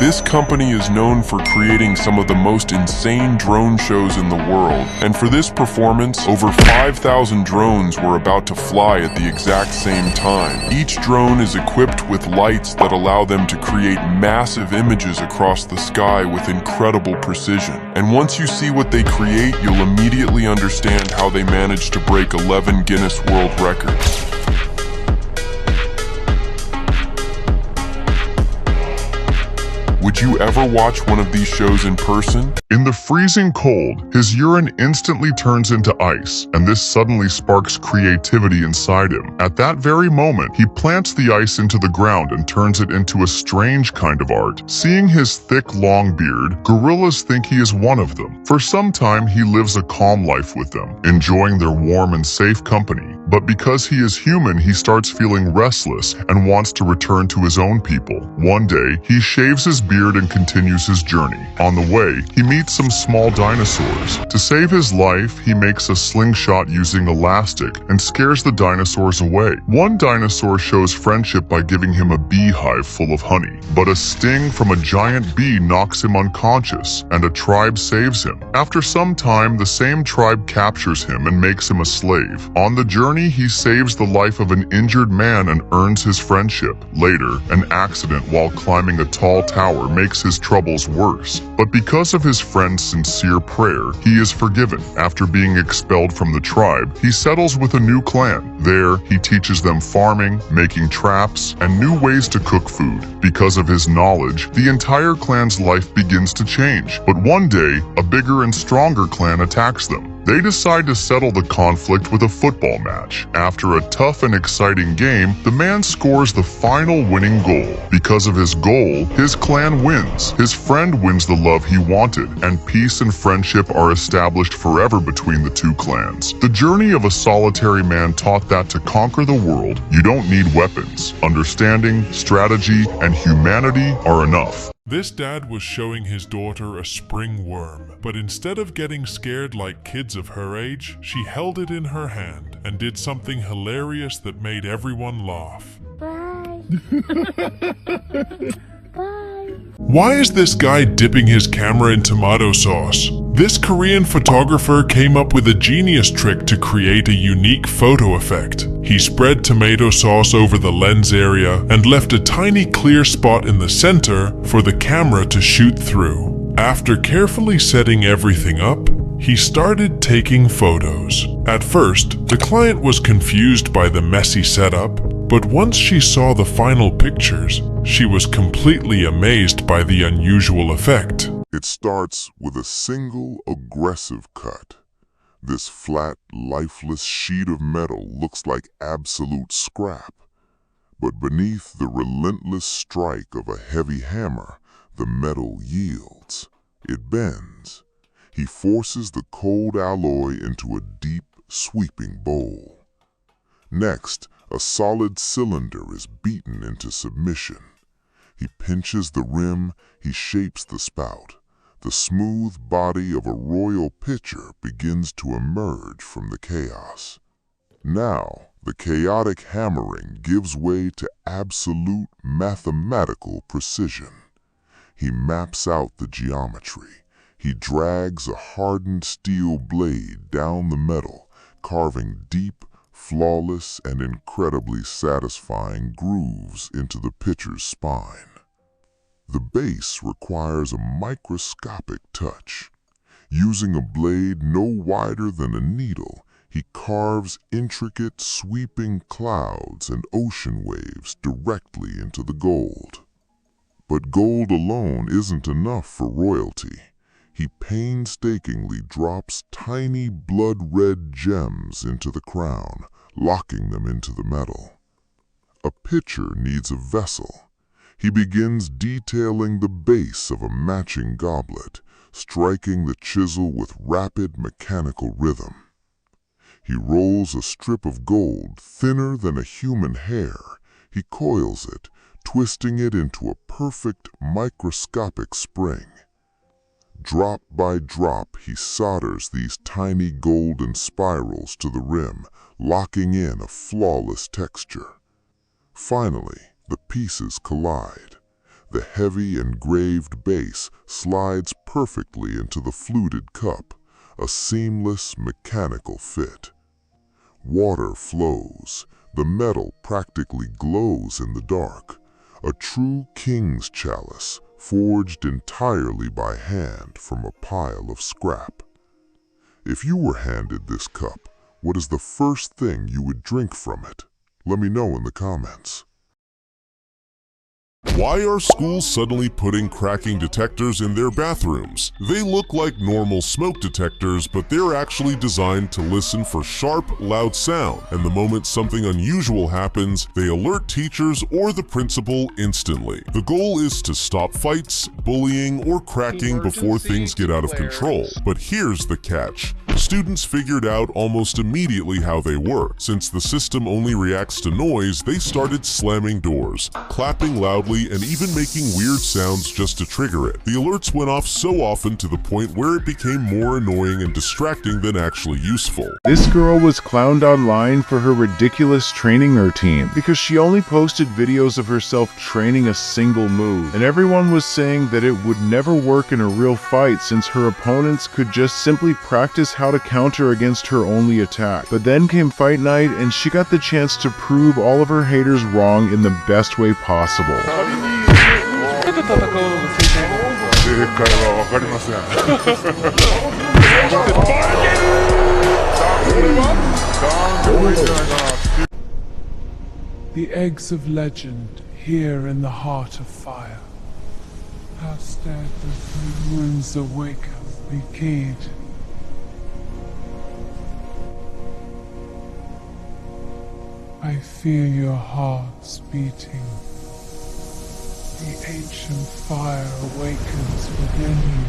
This company is known for creating some of the most insane drone shows in the world, and for this performance, over 5,000 drones were about to fly at the exact same time. Each drone is equipped with lights that allow them to create massive images across the sky with incredible precision. And once you see what they create, you'll immediately understand how they managed to break 11 Guinness World Records. Would you ever watch one of these shows in person? In the freezing cold, his urine instantly turns into ice, and this suddenly sparks creativity inside him. At that very moment, he plants the ice into the ground and turns it into a strange kind of art. Seeing his thick, long beard, gorillas think he is one of them. For some time, he lives a calm life with them, enjoying their warm and safe company. But because he is human, he starts feeling restless and wants to return to his own people. One day, he shaves his beard and continues his journey. On the way, he meets some small dinosaurs. To save his life, he makes a slingshot using elastic and scares the dinosaurs away. One dinosaur shows friendship by giving him a beehive full of honey, but a sting from a giant bee knocks him unconscious, and a tribe saves him. After some time, the same tribe captures him and makes him a slave. On the journey, he saves the life of an injured man and earns his friendship. Later, an accident while climbing a tall tower makes his troubles worse. But because of his friend's sincere prayer, he is forgiven. After being expelled from the tribe, he settles with a new clan. There, he teaches them farming, making traps, and new ways to cook food. Because of his knowledge, the entire clan's life begins to change. But one day, a bigger and stronger clan attacks them. They decide to settle the conflict with a football match. After a tough and exciting game, the man scores the final winning goal. Because of his goal, his clan wins. His friend wins the love he wanted, and peace and friendship are established forever between the two clans. The journey of a solitary man taught that to conquer the world, you don't need weapons. Understanding, strategy, and humanity are enough. This dad was showing his daughter a spring worm, but instead of getting scared like kids of her age, she held it in her hand and did something hilarious that made everyone laugh. Bye. Bye. Why is this guy dipping his camera in tomato sauce? This Korean photographer came up with a genius trick to create a unique photo effect. He spread tomato sauce over the lens area and left a tiny clear spot in the center for the camera to shoot through. After carefully setting everything up, he started taking photos. At first, the client was confused by the messy setup, but once she saw the final pictures, she was completely amazed by the unusual effect. It starts with a single aggressive cut. This flat, lifeless sheet of metal looks like absolute scrap. But beneath the relentless strike of a heavy hammer, the metal yields. It bends. He forces the cold alloy into a deep, sweeping bowl. Next, a solid cylinder is beaten into submission. He pinches the rim, he shapes the spout. The smooth body of a royal pitcher begins to emerge from the chaos. Now, the chaotic hammering gives way to absolute mathematical precision. He maps out the geometry. He drags a hardened steel blade down the metal, carving deep, flawless, and incredibly satisfying grooves into the pitcher's spine. The base requires a microscopic touch. Using a blade no wider than a needle, he carves intricate, sweeping clouds and ocean waves directly into the gold. But gold alone isn't enough for royalty. He painstakingly drops tiny blood-red gems into the crown, locking them into the metal. A pitcher needs a vessel. He begins detailing the base of a matching goblet, striking the chisel with rapid mechanical rhythm. He rolls a strip of gold thinner than a human hair. He coils it, twisting it into a perfect microscopic spring. Drop by drop, he solders these tiny golden spirals to the rim, locking in a flawless texture. Finally, the pieces collide. The heavy engraved base slides perfectly into the fluted cup, a seamless mechanical fit. Water flows, the metal practically glows in the dark, a true king's chalice forged entirely by hand from a pile of scrap. If you were handed this cup, what is the first thing you would drink from it? Let me know in the comments. Why are schools suddenly putting cracking detectors in their bathrooms? They look like normal smoke detectors, but they're actually designed to listen for sharp, loud sound, and the moment something unusual happens, they alert teachers or the principal instantly. The goal is to stop fights, bullying, or cracking before things get out of control. But here's the catch. Students figured out almost immediately how they work. Since the system only reacts to noise, they started slamming doors, clapping loudly, and even making weird sounds just to trigger it. The alerts went off so often to the point where it became more annoying and distracting than actually useful. This girl was clowned online for her ridiculous training routine because she only posted videos of herself training a single move, and everyone was saying that it would never work in a real fight since her opponents could just simply practice how to counter against her only attack. But then came fight night and she got the chance to prove all of her haters wrong in the best way possible. 正解はわかりません。The eggs of legend, here in the heart of fire. Hast dead the wounds awaketh the keyed. I feel your hearts beating. The ancient fire awakens within you.